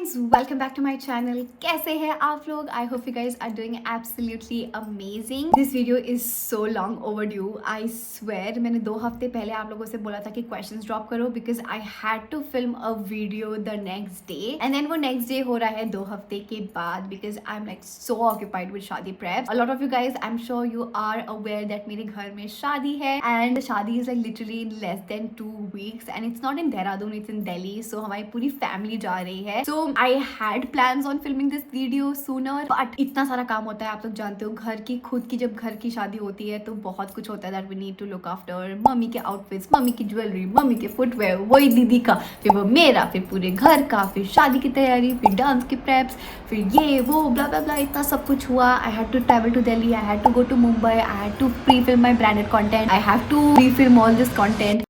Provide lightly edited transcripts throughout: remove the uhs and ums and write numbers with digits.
Friends, welcome back to my channel. कैसे हैं आप लोग? I hope you guys are doing absolutely amazing. This video is so long overdue. I swear मैंने 2 हफ्ते पहले आप लोगों से बोला था कि क्वेश्चंस ड्रॉप करो because I had to film a video the next day and then वो नेक्स्ट डे हो रहा है 2 हफ्ते के बाद because I am like so occupied with शादी prep. A lot of you guys, I am sure you are aware that मेरे घर में शादी है एंड शादी is like literally in less than 2 weeks and it's not in Dehradun, it's in Delhi. So हमारी पूरी family जा रही है। So I had plans on filming this video sooner, but इतना सारा काम होता है, आप लोग जानते हो। घर की खुद की जब घर की शादी होती है तो बहुत कुछ होता है that we need to look after। Mummy के आउटफिट्स, मम्मी की ज्वेलरी, मम्मी के फुटवेयर, वही दीदी का, फिर वो मेरा, फिर पूरे घर का, फिर शादी की तैयारी, फिर डांस की प्रेप्स, फिर ये वो ब्ला ब्ला ब्ला, इतना सब कुछ हुआ। I had to travel to Delhi, I had to go to Mumbai, I had to pre-film my branded content, I have to re-film all this content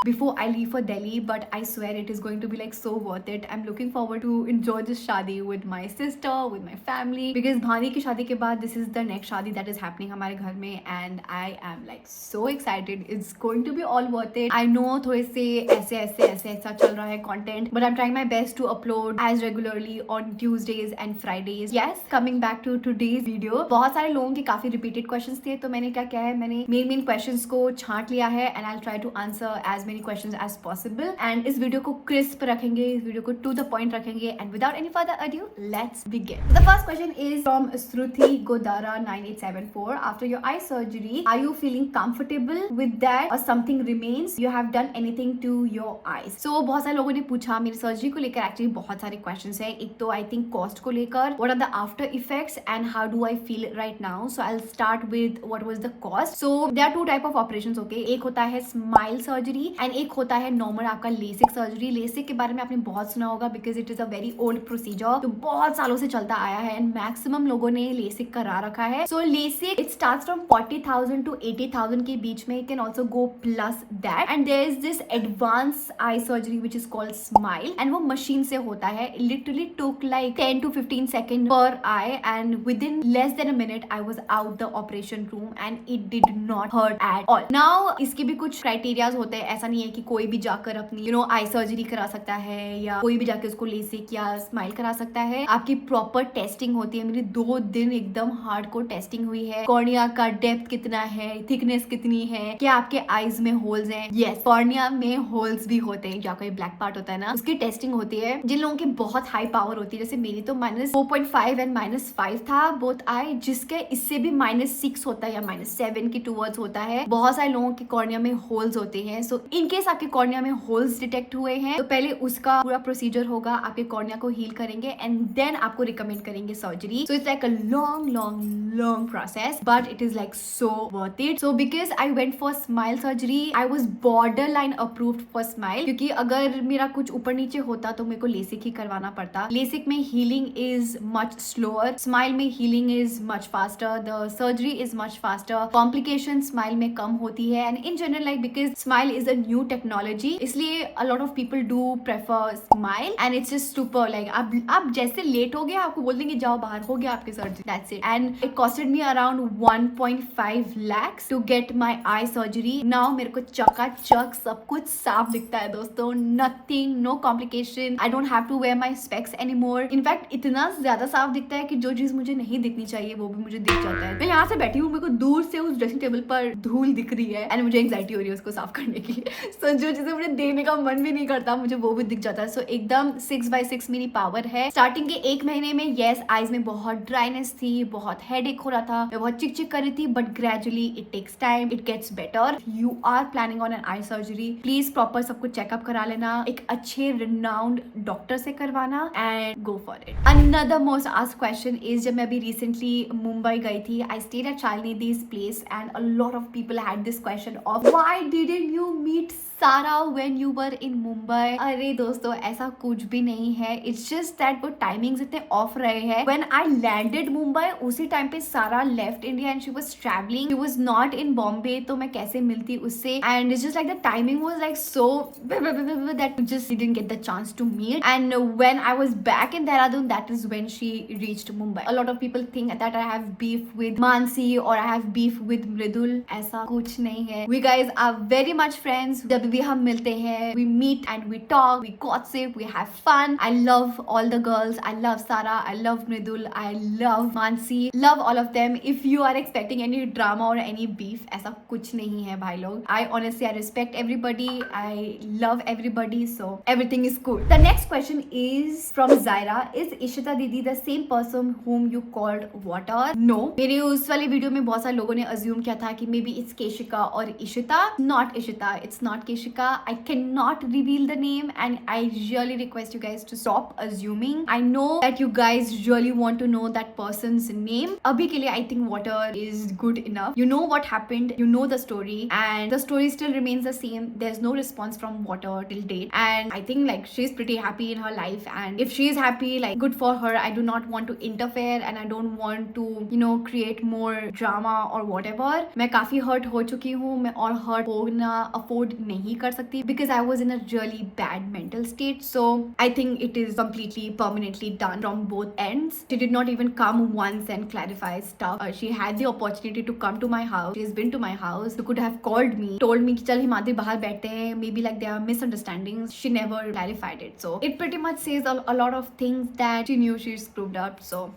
before I leave for Delhi, but I swear it is going to be like so worth it. I'm looking forward to enjoy this shadi with my sister, with my family, because भानी की शादी के बाद this is the next शादी that is happening हमारे घर में and I am like so excited. It's going to be all worth it. I know थोड़े से ऐसा चल रहा है content, but I'm trying my best to upload as regularly on Tuesdays and Fridays. Yes, coming back to today's video, बहुत सारे लोगों के काफी repeated questions थे, तो मैंने क्या किया है, मैंने main questions को छांट लिया है and I'll try to answer as many questions as possible and इस वीडियो को crisp रखेंगे, इस वीडियो को to the point रखेंगे and without any further ado, let's begin. The first question is from Shruti Godara 9874. After your eye surgery, are you feeling comfortable with that or something remains? You have done anything to your eyes? So बहुत सारे लोगों ने पूछा मेरी surgery को लेकर। Actually बहुत सारे क्वेश्चंस हैं। एक तो आई थिंक कॉस्ट को लेकर, what are the after effects and how do I feel right now? So I'll start with what was the cost. So there are 2 type of operations, okay? एक होता है smile surgery and एक होता है normal आपका LASIK surgery. LASIK के बारे में आपने बहुत सुना होगा because it is a very old procedure, तो बहुत सालों से चलता आया है एंड मैक्सिमम लोगों ने लेसिक करा रखा है। So LASIK it starts from 40,000 to 80,000 के बीच में। It can also go plus that and there is this advance eye surgery which is called SMILE and वो मशीन से होता है। Literally took like 10 to 15 second पर I and within less than a minute I was out the operation room and it did not hurt at all. Now इसके भी कुछ criterias होते हैं। ऐसा नहीं है कि कोई भी जाकर अपनी आई सर्जरी करा सकता है या कोई भी जाके उसको लेसिक या स्माइल करा सकता है। आपकी प्रॉपर टेस्टिंग होती है। मेरी 2 दिन एकदम हार्डकोर टेस्टिंग हुई है। कॉर्निया का डेप्थ कितना है, थिकनेस कितनी है, क्या आपके आईज में होल्स हैं। यस, कॉर्निया में होल्स भी होते हैं, जहाँ कोई ब्लैक पार्ट होता है ना, उसकी टेस्टिंग होती है। जिन लोगों की बहुत हाई पावर होती है, जैसे मेरी तो -4.5 एंड -5 था बोथ आई, जिसके इससे भी -6 होता है या -7 की टूवर्ड्स होता है। बहुत सारे लोगों के कॉर्निया में होल्स होते हैं। सो इनकेस आपके कॉर्निया में होल्स डिटेक्ट हुए हैं तो पहले उसका पूरा प्रोसीजर होगा, आपके कॉर्निया को हील करेंगे एंड देन आपको रिकमेंड करेंगे surgery. So it's like a long process but it is like so worth it. So because I went for smile surgery, I was border line approved for smile, क्योंकि अगर मेरा कुछ ऊपर नीचे होता तो मेरे को लेसिक ही करवाना पड़ता। लेसिक में healing is much slower, smile में healing is much faster, the surgery is much faster, complication smile में कम होती है and in general like because smile is a new technology, इसलिए a lot of people do prefer smile and it's just super like आप जैसे late हो गए आपको बोल देंगे जाओ बाहर, हो गया आपके surgery, that's it and it costed me around 1.5 lakhs to get my eye surgery. Now मेरे को चकाचक सब कुछ साफ दिखता है दोस्तों, nothing, no complication, I don't have to wear my specs anymore. In fact इतना ज्यादा साफ दिखता है कि जो चीज मुझे नहीं दिखनी चाहिए वो भी मुझे दिख जाता है। मैं यहाँ से बैठी हूँ, मेरे को दूर से उस ड्रेसिंग टेबल पर धूल दिख रही है एंड मुझे एंग्जाइटी हो रही है उसको साफ करने की। सो जो चीजें मुझे देखने का मन भी नहीं करता मुझे वो भी दिख जाता है। सो एकदम 6/6 मेरी पावर है। स्टार्टिंग के 1 महीने में यस आईज में बहुत ड्राइनेस थी, बहुत हेडेक हो रहा था, मैं बहुत चिक कर रही थी, but gradually it takes time, it gets better. You are planning on an eye surgery, please proper सब कुछ चेकअप करा लेना, एक अच्छे रिनाउंड डॉक्टर से करवाना and go for it. Another most asked question is, जब मैं अभी रिसेंटली मुंबई गई थी, I stayed at Shalini this place and a lot of people had this question of why didn't you meet Sara when you were in Mumbai. अरे दोस्तों ऐसा कुछ भी नहीं है, इट्स जस्ट दैट वो टाइमिंग्स इतने ऑफ रहे हैं। व्हेन आई लैंडेड मुंबई उसी टाइम पे Sara left India and she was travelling, she was not in Bombay, तो मैं कैसे मिलती उससे and it's just like the timing was like so that just didn't get the chance to meet and when I was back in Dehradun that is when she reached Mumbai. A lot of people think that I have beef with Mansi और I have beef with Mridul, ऐसा कुछ नहीं है। We guys are very much friends, friends. जब भी हम मिलते हैं, we meet and we talk, we gossip, we have fun. I love all the girls. I love Sara. I love Midul. I love Mansi. Love all of them. If you are expecting any drama or any beef, ऐसा कुछ नहीं है भाई लोग. I honestly, I respect everybody. I love everybody. So everything is cool. The next question is from Zaira. Is Ishita Didi the same person whom you called water? No. मेरे उस वाले video में बहुत सारे लोगों ने assume किया था कि maybe it's Keshika or Ishita. Not Ishita. It's not Keshika. I cannot reveal the name and I really request you guys to stop assuming. I know that you guys really want to know that person's name. अभी के लिए I think water is good enough. You know what happened. You know the story and the story still remains the same. There's no response from water till date and I think like she's pretty happy in her life and if she is happy, like good for her. I do not want to interfere and I don't want to create more drama or whatever. मैं काफी hurt हो चुकी हूँ मैं और hurt होना afford नहीं कर सकती because I was in a really bad mental state. So I think it is completely permanently done from both ends. She did not even come once and clarify stuff. She had the opportunity to come to my house. She has been to my house. She could have called me, told me कि चल हिमाद्री बाहर बैठते हैं. Maybe like there are misunderstandings. She never clarified it. So it pretty much says a lot of things that she knew she screwed up. So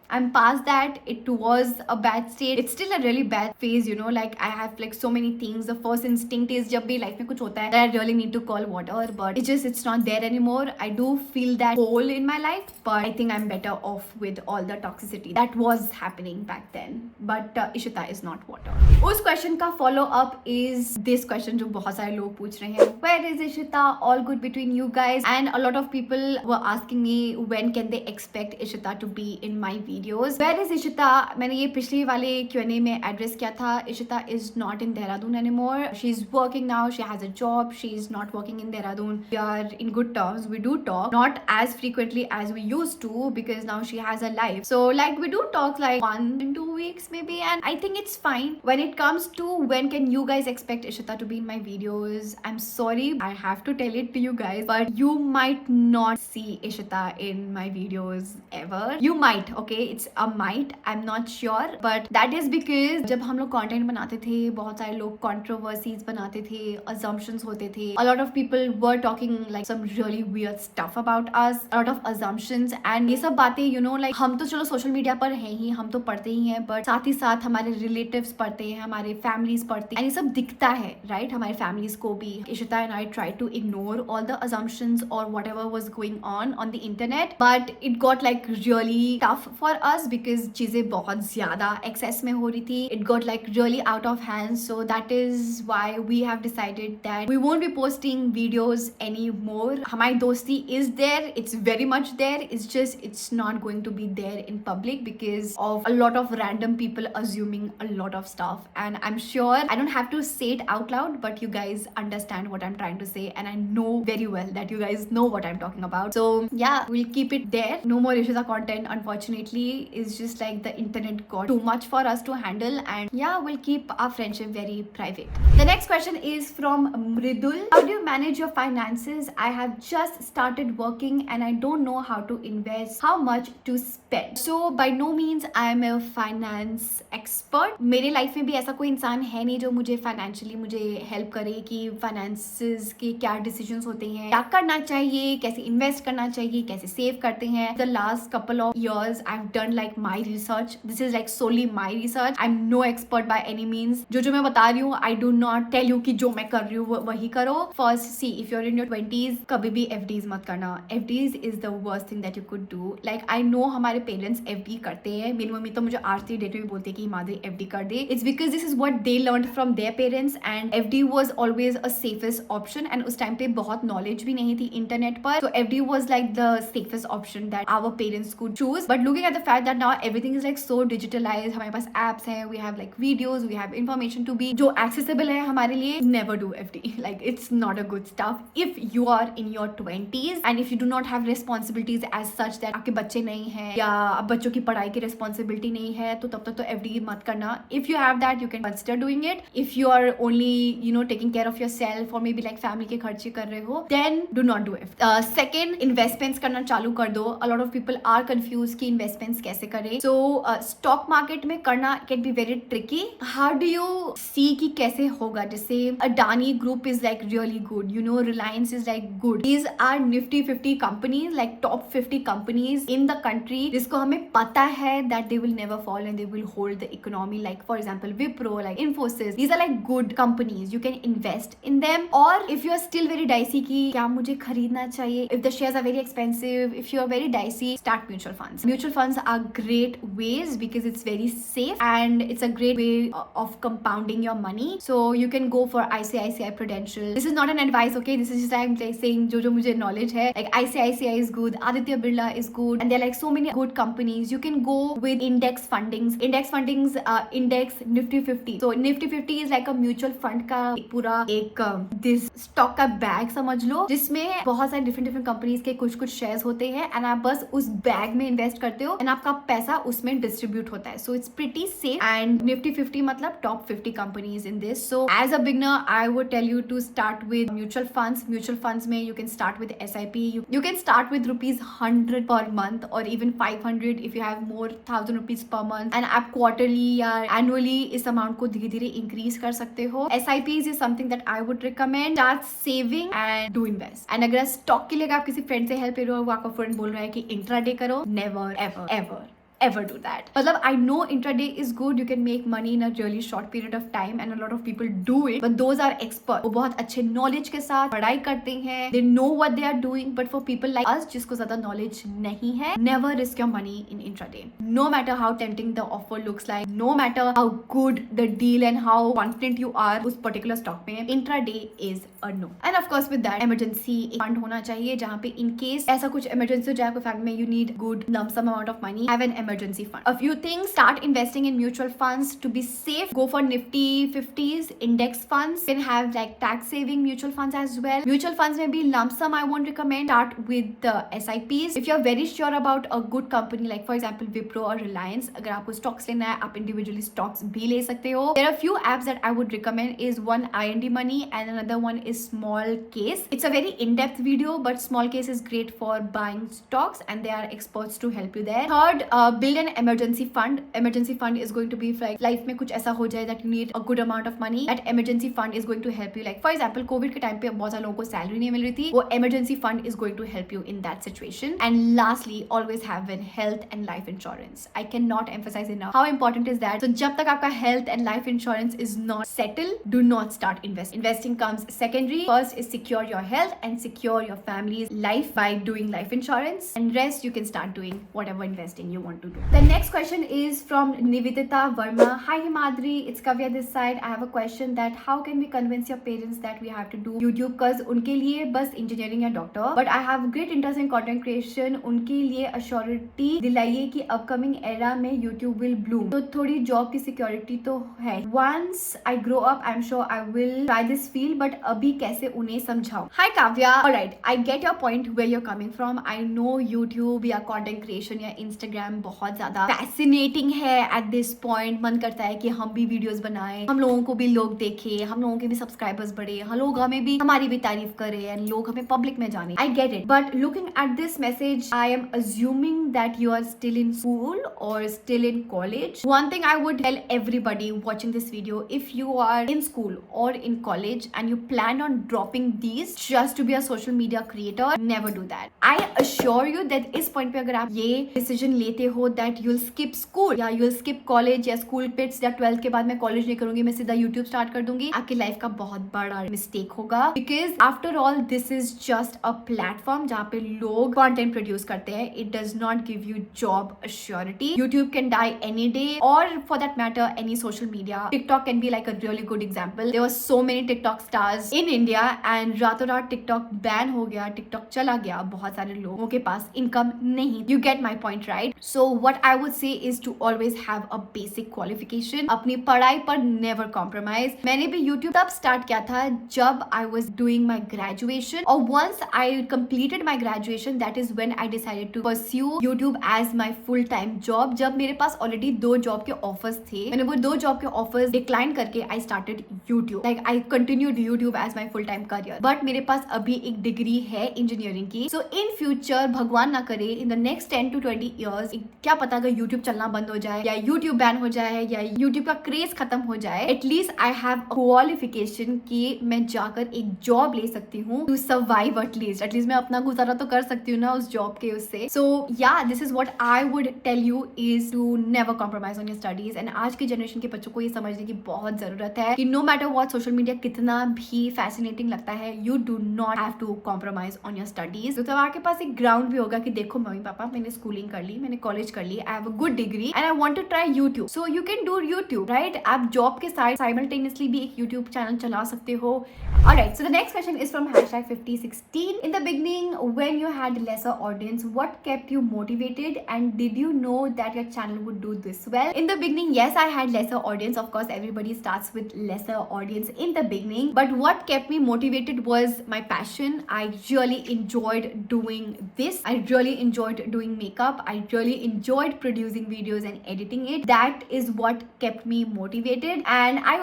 I'm past that. It was a bad state. It's still a really bad phase, like I have like so many things. The first instinct is जब भी life में कुछ होता है that I really need to call water, but it's not there anymore. I do feel that hole in my life, but I think I'm better off with all the toxicity that was happening back then. But Ishita is not water. उस question का follow up is this question जो बहुत सारे लोग पूछ रहे हैं. Where is Ishita? All good between you guys? And a lot of people were asking me when can they expect Ishita to be in my videos. Where is Ishita? मैंने ये पिछले वाले Q&A में address किया था. Ishita is not in Dehradun anymore. She's working now. She has a job. She's not working in Dehradun. We are in good terms. We do talk, not as frequently as we used to because now she has a life. So like we do talk like 1 in 2 weeks maybe, and I think it's fine. When it comes to when can you guys expect Ishita to be in my videos, I'm sorry, I have to tell it to you guys, but you might not see Ishita in my videos ever. You might, okay? It's a might. I'm not sure, but that is because जब हम लोग content बनाते थे बहुत सारे लोग controversies बनाते थे, assumptions होते थे. A lot of people were talking like some really weird stuff about us. A lot of assumptions and ये सब बातें like हम तो चलो social media पर हैं ही, हम तो पढ़ते ही हैं, but साथ ही साथ हमारे relatives पढ़ते हैं, हमारे families पढ़ते हैं, and ये सब दिखता है, right? हमारे families को भी. Ishita and I tried to ignore all the assumptions or whatever was going on the internet, but it got like really tough for us because चीजें बहुत ज़्यादा excess में हो रही थी. It got like really out of hand. So that is why we have decided that we won't be posting videos anymore. हमारी दोस्ती is there. It's very much there. It's just it's not going to be there in public because of a lot of random people assuming a lot of stuff. And I'm sure I don't have to say it out loud, but you guys understand what I'm trying to say, and I know very well that you guys know what I'm talking about. So yeah, we'll keep it there. No more Ishita content, unfortunately. It's just like the internet got too much for us to handle, and yeah, we'll keep our friendship very private. The next question is from Midul. How do you manage your finances? I have just started working and I don't know how to invest, how much to spend. So by no means I am a finance expert. मेरे life में भी ऐसा कोई इंसान है नहीं जो मुझे फाइनेंशियली मुझे हेल्प करे कि फाइनेंसेस के क्या डिसीजंस होते हैं, क्या करना चाहिए, कैसे इन्वेस्ट करना चाहिए, कैसे सेव करते हैं. The last couple of years I've done like my research. This is like solely my research. I'm no expert by any means. जो मैं बता रही हूँ, I do not tell you कि जो मैं कर रही हूँ वही करो. First, see, if you're in your 20s, कभी भी FDs मत करना. FDs is the worst thing that you could do. Like I know हमारे पेरेंट्स FD करते हैं. मेरी मम्मी तो मुझे आज की डेट में भी बोलती है कि हिमाद्री FD कर दे. It's because this is what they learned from their parents and FD was always a safest option. And उस टाइम पे बहुत knowledge भी नहीं थी इंटरनेट पर. So FD was like the safest option that our parents could choose. But looking at the fact that now everything is like so digitalized, हमारे पास apps हैं, we have like videos, we have information to be जो accessible है हमारे लिए. Never do FD. Like it's not a good stuff. If you are in your 20s and if you do not have responsibilities as such that आपके बच्चे नहीं हैं या अब बच्चों की पढ़ाई की responsibility नहीं है तो तब तक तो FD मत करना. If you have that, you can consider doing it. If you are only taking care of yourself or maybe like family के खर्चे कर रहे हो, then do not do it. Second, investments करना चालू कर दो. A lot of people are confused कि investments इन्वेस्टमेंट्स कैसे करें. सो स्टॉक मार्केट में करना can be very tricky. How do you see कि कैसे होगा? जैसे Adani group is like really good, you know, Reliance is like good. These are Nifty 50 companies, like top 50 companies in the country, जिसको हमें पता है that they will never fall and they will hold the economy. Like for example Wipro, like Infosys, these are like good companies. You can invest in them. और if you are still very dicey कि क्या मुझे खरीदना चाहिए, if the shares are very expensive, if you are very dicey, start mutual funds. Mutual funds are great ways because it's very safe and it's a great way of compounding your money. So you can go for ICICI Prudential. This is not an advice, okay? This is just I'm saying जो मुझे knowledge है. Like ICICI is good, Aditya Birla is good, and there are like so many good companies. You can go with index fundings. Index Nifty 50. So Nifty 50 is like a mutual fund का पूरा एक this stock का bag समझ लो, जिसमें बहुत सारे different companies के कुछ shares होते हैं and आप बस उस bag में invest करते हो एंड आपका पैसा उसमें डिस्ट्रीब्यूट होता है. So it's pretty safe. And Nifty 50 मतलब top 50 companies in this. So as a beginner I would tell you to start with mutual funds. Mutual funds में you can start with SIP. You can start with ₹100 per month और even 500 if you have more ₹1000 per month. And आप quarterly या annually इस amount को धीरे धीरे increase कर सकते हो. SIP is something that I would recommend. Start saving and do invest. And अगर स्टॉक के लिए आप किसी फ्रेंड से हेल्प ले रहे हो, आपका फ्रेंड बोल रहा है कि इंट्राडे करो, नेवर ever do that. मतलब I know intraday is good, you can make money in a really short period of time and a lot of people do it, but those are experts. वो बहुत अच्छे knowledge के साथ पढ़ाई करते हैं, they know what they are doing. But for people like us जिसको ज़्यादा knowledge नहीं है, never risk your money in intraday. No matter how tempting the offer looks like, no matter how good the deal and how confident you are उस particular stock में, intraday is a no. And of course with that emergency fund होना चाहिए जहाँ पे in case ऐसा कुछ emergency हो जाए आपको फैमिली में, you need good lump sum amount of money, have an emergency fund. A few things: start investing in mutual funds to be safe. Go for Nifty 50s, index funds. You can have like tax saving mutual funds as well. Mutual funds may be lump sum. I won't recommend. Start with the SIPs. If you're very sure about a good company like for example Wipro or Reliance, अगर आपको stocks लेना है, आप individually stocks भी ले सकते हो. There are few apps that I would recommend. Is one IND Money and another one is Small Case. It's a very in-depth video, but Small Case is great for buying stocks and they are experts to help you there. Third, build an emergency fund. Emergency fund is going to be like life में कुछ ऐसा हो जाए that you need a good amount of money. That emergency fund is going to help you. Like for example COVID के time पे बहुत सारे लोगों को सैलरी नहीं मिल रही थी, वो emergency fund is going to help you in that situation. And lastly, always have an health and life insurance. I cannot emphasize enough how important is that. So जब तक आपका health and life insurance is not settled, do not start investing. Investing comes secondary. First is secure your health and secure your family's life by doing life insurance, and rest you can start doing whatever investing you want to do. The next question is from Nid Verma. Hi Himadri, it's Kavya this side. I have a question that how can we convince your parents that we have to do YouTube? Cause उनके लिए बस engineering या doctor, but I have great interest in content creation. उनके लिए assurity दिलाइए कि upcoming era में YouTube will bloom. तो थोड़ी job की security तो है. Once I grow up, I'm sure I will try this field, but अभी कैसे उन्हें समझाऊं? Hi Kavya. Alright, I get your point where you're coming from. I know YouTube या content creation या Instagram बहुत ज्यादा फैसिनेटिंग है एट दिस पॉइंट. मन करता है कि हम भी वीडियोस बनाएं, हम लोगों को भी लोग देखें, हम लोगों के भी सब्सक्राइबर्स बढ़े, हम लोग हमें भी हमारी भी तारीफ करें एंड लोग हमें पब्लिक में जाने. I get it, but looking at this message I am assuming that you are still in school और still in college. One thing I would tell everybody watching this video, if you are in school और in college and you plan on dropping these just to be a social media creator, never do that. I assure you that इस point पे अगर आप ये decision लेते हो that you'll skip school या you'll skip college या school pits या 12th के बाद मैं college नहीं करूंगी, मैं सीधा YouTube start कर दूंगी, आपकी लाइफ का बहुत बड़ा मिस्टेक होगा. because after all this is just a platform जहाँ पे लोग content produce करते हैं. it does not give you job assurity. YouTube can die any day, or for that matter any social media. TikTok can be like a really good example. there were so many TikTok stars in India and रातों रात TikTok ban हो गया, TikTok चला गया, बहुत सारे लोगों के पास income नहीं. you get my point right? so what I would say is to always have a basic qualification. अपनी पढ़ाई पर never compromise. मैंने भी YouTube तब start किया था जब I was doing my graduation, or once I completed my graduation, that is when I decided to pursue YouTube as my full-time job. जब मेरे पास already 2 job के offers थे, मैंने वो 2 job के offers decline करके I started YouTube. like I continued YouTube as my full-time career. but मेरे पास अभी एक degree है engineering की. so in future भगवान ना करे in the next 10 to 20 years एक क्या पता अगर यूट्यूब चलना बंद हो जाए या यूट्यूब बैन हो जाए या यूट्यूब का क्रेज खत्म हो जाए, एटलीस्ट आई हैव क्वालिफिकेशन कि मैं जाकर एक जॉब ले सकती हूँ टू सर्वाइव एटलीस्ट मैं अपना गुजारा तो कर सकती हूँ ना उस जॉब के उससे. So yeah this is what I would tell you is to never compromise on your studies. And आज की जनरेशन के बच्चों को ये समझने की बहुत जरूरत है कि no matter what social media कितना भी फैसिनेटिंग लगता है, you do not have to compromise on your studies. तो आपके पास एक ग्राउंड भी होगा कि देखो मम्मी पापा मैंने स्कूलिंग कर ली, मैंने कॉलेज कर ली, I have a good degree and I want to try YouTube. So you can do YouTube, right? आप जॉब के साथ साइमल्टेनियसली भी एक यूट्यूब चैनल चला सकते हो. Alright, so the next question is from #5016. In the beginning, when you had lesser audience, what kept you motivated and did you know that your channel would do this well? In the beginning, yes, I had lesser audience. Of course, everybody starts with lesser audience in the beginning. But what kept me motivated was my passion. I really enjoyed doing this. I really enjoyed doing makeup. I really enjoyed producing videos and editing it. That is what kept me motivated. And I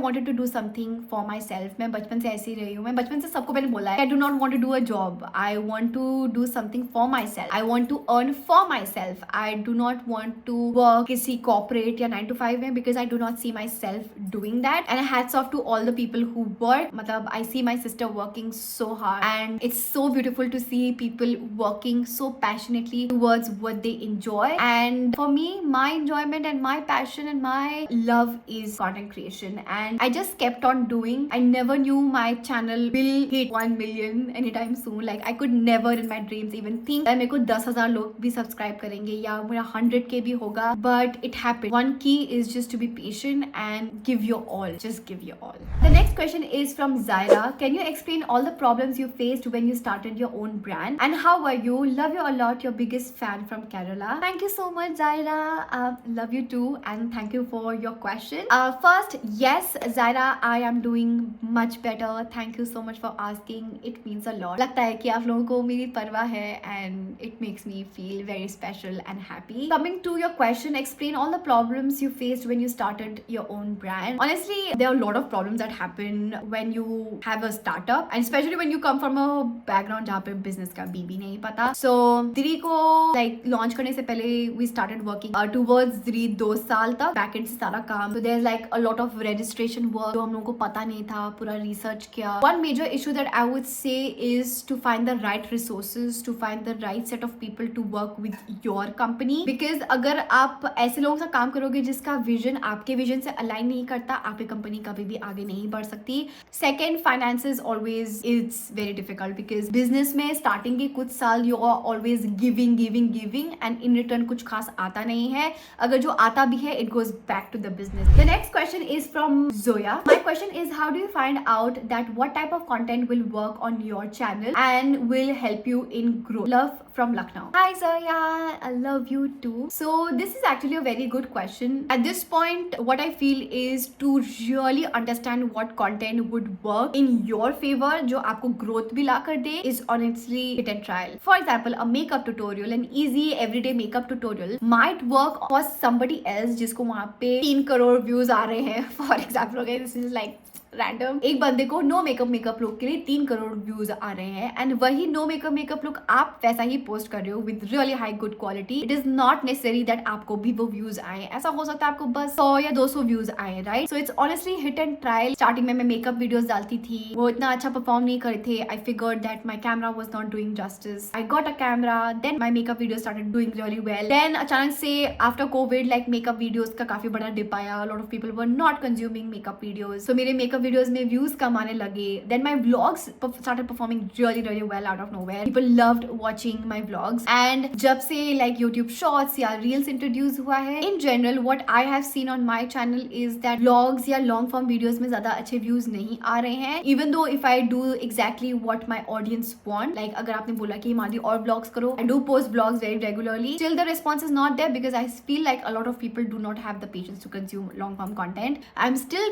wanted to do something for myself. मैं बचपन से ऐसी रही हूँ. मैं बचपन से सबको मैंने बोला है I do not want to do a job. I want to do something for myself. I want to earn for myself. I do not want to work किसी corporate या 9 to 5 में because I do not see myself doing that. And hats off to all the people who work. मतलब I see my sister working so hard and it's so beautiful to see people working so passionately towards what they enjoy. And for me, my enjoyment and my passion and my love is content creation. And I just kept on doing. I never knew my channel will hit 1 million anytime soon. Like I could never in my dreams even think that मेरे को 10,000 लोग भी subscribe करेंगे या मेरा 100K भी होगा. But it happened. One key is just to be patient and give your all. Just give your all. The next question is from Zaira. Can you explain all the problems you faced when you started your own brand? And how are you? Love you a lot. Your biggest fan from Kerala. Thank you so much, Zaira. Love you too and thank you for your question. First, yes, Zaira, I am doing much better. Thank you so much for asking. It means a lot. लगता है कि आप लोगों को मेरी परवाह है and it makes me feel very special and happy. Coming to your question, explain all the problems you faced when you started your own brand. Honestly, there are a lot of problems that happen when you have a startup and especially when you come from a background जहाँ पे business का भी नहीं पता. So Diri को like launch करने से पहले we started working towards Diri 2 साल तक backend से सारा काम. So there's like a lot of registration work जो हम लोगों को पता नहीं था, पूरा research किया. One major issue that I would say is to find the right resources, to find the right set of people to work with your company. Because अगर आप ऐसे लोगों से काम करोगे जिसका विजन आपके विजन से अलाइन नहीं करता, आपकी कंपनी कभी भी आगे नहीं बढ़ सकती. Second, finances always it's very difficult because business में starting के कुछ साल you are always giving and in return कुछ खास आता नहीं है. अगर जो आता भी है it goes back to the business. The next question is from Zoya. My question is, how do you find out that what type of content will work on your channel and will help you in growth? Love from Lucknow. Hi Zoya, I love you too. So this is actually a very good question. At this point, what I feel is to really understand what content would work in your favor, जो आपको growth भी ला कर दे, is honestly hit and trial. For example, a makeup tutorial, an easy everyday makeup tutorial might work for somebody else जिसको वहाँ पे 3 crore views आ रहे हैं. For example, okay, this is like random. एक बंदे को नो मेकअप लुक के लिए 3 करोड़ व्यूज आ रहे हैं एंड वही नो मेकअप लुक आप वैसा ही पोस्ट कर रहे हो with really high good quality. It is not necessary that आपको भी वो व्यूज आए. ऐसा हो सकता है आपको बस 100 या 200 व्यूज आए, right? So it's honestly hit and trial. Starting में मैं मेकअप वीडियोस डालती थी, वो इतना अच्छा परफॉर्म नहीं करे थे. I figured that my camera was not doing justice. I got a camera, then my makeup video started doing really well. Then अचानक से after covid like makeup videos का काफी बड़ा डिप आया. Lot of people were not consuming makeup videos. So मेरे makeup videos में views कम आने लगे. Then my vlogs started performing really well out of nowhere. People loved watching my vlogs. And जब से like YouTube Shorts या Reels introduce हुआ है, in general what I have seen on my channel is that vlogs या long form videos में ज़्यादा अच्छे views नहीं आ रहे हैं. Even though if I do exactly what my audience want, like अगर आपने बोला कि हिमाद्री और vlogs करो, I do post vlogs very regularly. Still the response is not there because I feel like a lot of people do not have the patience to consume long form content. I'm still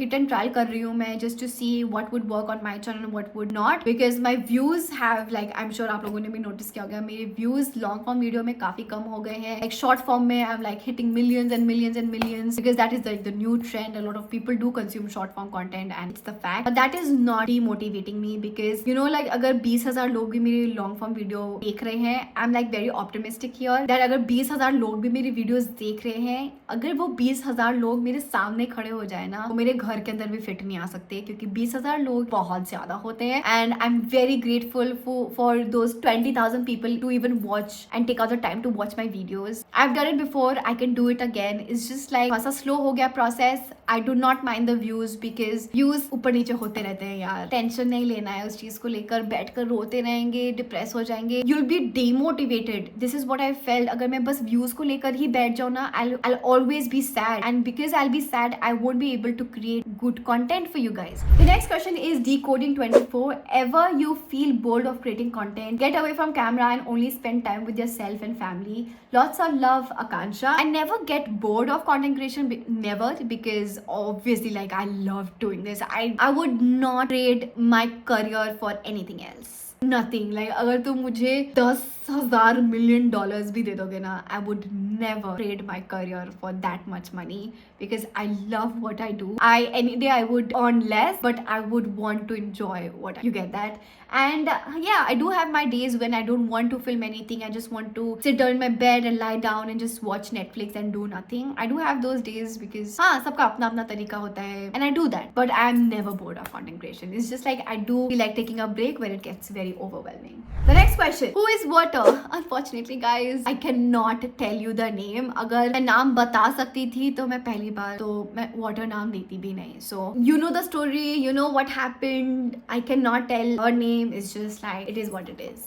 hit and trial try कर रही हूँ मैं just to see what would work on my channel what would not, because my views have like I am sure आप लोगों ने भी notice किया होगा मेरे व्यूज लॉन्ग फॉर्म वीडियो में काफी कम हो गए हैं. लाइक शॉर्ट फॉर्म में I am like hitting millions and millions and millions because that is the new trend. A lot of people do consume short form content and it's the fact, but that is not demotivating me because you know like अगर 20,000 लोग भी मेरी long form video देख रहे हैं, आई am like very optimistic here that अगर 20,000 लोग भी मेरी वीडियोस देख रहे हैं, अगर वो 20,000 लोग मेरे सामने खड़े हो जाए ना, वो मेरे घर के अंदर भी फिट नहीं आ सकते क्योंकि 20,000 लोग बहुत ज्यादा होते हैं. And I am very grateful for those 20,000 people to even watch and take out the time to watch my videos. I have done it before, I can do it again. It's just like थोड़ा सा slow हो गया process. I do not mind the views because views ऊपर नीचे होते रहते हैं यार. टेंशन नहीं लेना है उस चीज को लेकर. बैठकर रोते रहेंगे, डिप्रेस हो जाएंगे, you will be demotivated. This is what I felt. अगर मैं बस व्यूज को लेकर ही बैठ जाऊँ ना, I'll always be sad, and because I'll be sad, I won't be able to create good content for you guys. The next question is decoding 24. Ever you feel bored of creating content, get away from camera and only spend time with yourself and family? Lots of love, Akansha. I never get bored of content creation, never, because obviously like I love doing this. I would not trade my career for anything else. Nothing. Like अगर तुम मुझे 10,000 million dollars भी दे दोगे ना, I would never trade my career for that much money because I love what I do. Any day I would earn less, but I would want to enjoy what you get that. And yeah, I do have my days when I don't want to film anything. I just want to sit down in my bed and lie down and just watch Netflix and do nothing. I do have those days because हाँ सबका अपना अपना तरीका होता है and I do that. But I am never bored of content creation. It's just like I do feel like taking a break when it gets very overwhelming. The next question, who is water? Unfortunately guys, I cannot tell you the name. अगर मैं नाम बता सकती थी तो मैं पहली बार तो मैं water नाम देती भी नहीं. So you know the story, you know what happened. I cannot tell her name. It's just like it is what it is.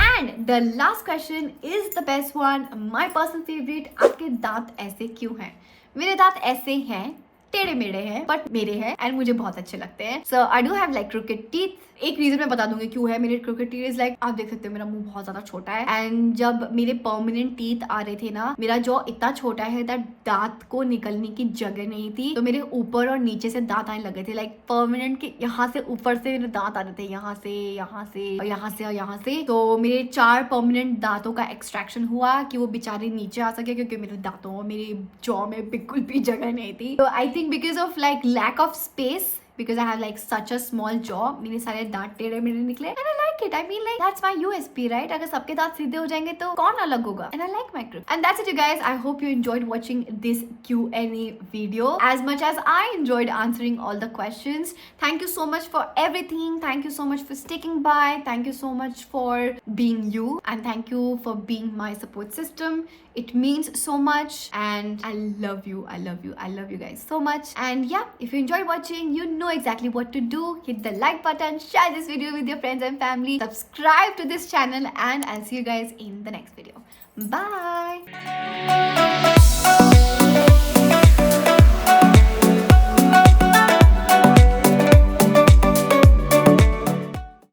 And the last question is the best one, my personal favorite. आपके दांत ऐसे क्यों हैं? मेरे दांत ऐसे हैं, टेढ़े मेढ़े हैं, बट मेरे हैं एंड मुझे बहुत अच्छे लगते हैं. So I do have like cricket teeth. एक रीजन मैं बता दूंगी क्यों है मेरे क्रिकेट टीथ. इज लाइक आप देख सकते हो मेरा मुंह बहुत ज्यादा छोटा है एंड जब मेरे परमानेंट टीथ आ रहे थे ना, मेरा जॉ इतना छोटा है दैट दांत को निकलने की जगह नहीं थी, तो मेरे ऊपर और नीचे से दांत आने लगे थे. लाइक परमानेंट के यहाँ से ऊपर से मेरे दांत आ रहे थे, यहाँ से यहाँ से और यहाँ से और यहाँ से. तो मेरे 4 परमानेंट दांतों का एक्सट्रैक्शन हुआ कि वो बेचारे नीचे आ सके क्योंकि मेरे दांतों और मेरे जॉ में बिल्कुल भी जगह नहीं थी. तो I think because of like lack of space, because I have like such a small jaw, मेरे सारे दांत टेढ़े मेढ़े निकले and I like it. I mean like that's my USP, right? अगर सबके दांत सीधे हो जाएंगे तो कौन अलग होगा? And I like my grip. And that's it you guys. I hope you enjoyed watching this Q&A video as much as I enjoyed answering all the questions. Thank you so much for everything. Thank you so much for sticking by. Thank you so much for being you and thank you for being my support system. It means so much and I love you. I love you. I love you guys so much. And yeah, if you enjoyed watching, you know exactly what to do. Hit the like button, share this video with your friends and family, subscribe to this channel, and I'll see you guys in the next video. Bye.